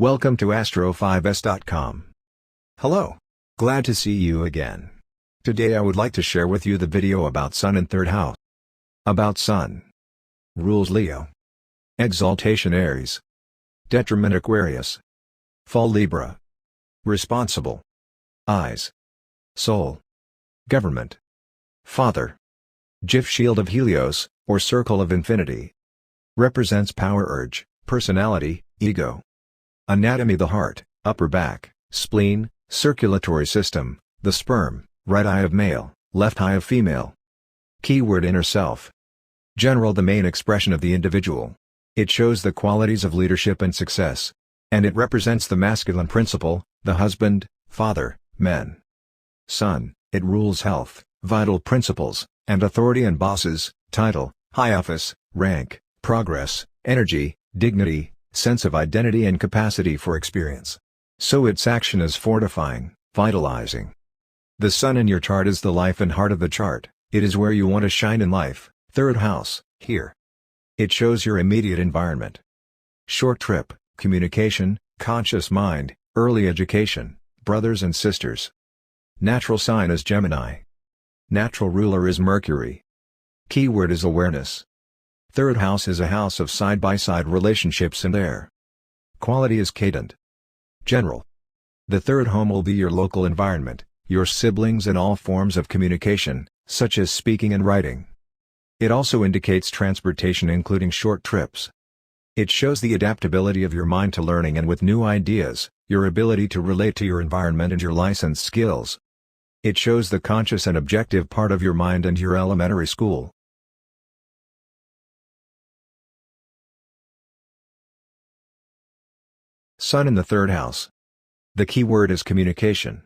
Welcome to Astro5s.com. Hello. Glad to see you again. Today I would like to share with you the video about Sun in 3rd house. About Sun. Rules Leo. Exaltation Aries. Detriment Aquarius. Fall Libra. Responsible. Eyes. Soul. Government. Father. GIF Shield of Helios, or Circle of Infinity. Represents power urge, personality, ego. Anatomy: the heart, upper back, spleen, circulatory system, the sperm, right eye of male, left eye of female. Keyword: inner self. General: the main expression of the individual. It shows the qualities of leadership and success. And it represents the masculine principle, the husband, father, men. Sun: it rules health, vital principles, and authority and bosses, title, high office, rank, progress, energy, dignity, sense of identity and capacity for experience. So its action is fortifying, vitalizing. The Sun in your chart is the life and heart of the chart. It is where you want to shine in life. 3rd house, here. It shows your immediate environment. Short trip, communication, conscious mind, early education, brothers and sisters. Natural sign is Gemini. Natural ruler is Mercury. Keyword is awareness. 3rd house is a house of side-by-side relationships and air. Quality is cadent. General. The 3rd home will be your local environment, your siblings and all forms of communication, such as speaking and writing. It also indicates transportation including short trips. It shows the adaptability of your mind to learning and with new ideas, your ability to relate to your environment and your licensed skills. It shows the conscious and objective part of your mind and your elementary school. Sun in the 3rd house. The key word is communication.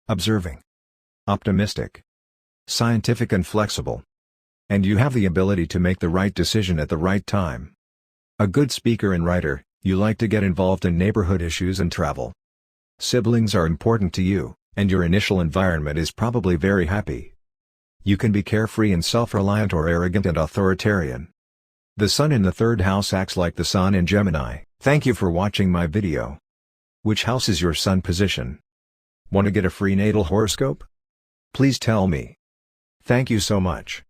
Observing. Optimistic. Scientific and flexible. And you have the ability to make the right decision at the right time. A good speaker and writer, you like to get involved in neighborhood issues and travel. Siblings are important to you, and your initial environment is probably very happy. You can be carefree and self-reliant or arrogant and authoritarian. The Sun in the 3rd house acts like the Sun in Gemini. Thank you for watching my video. Which house is your Sun position? Want to get a free natal horoscope? Please tell me. Thank you so much.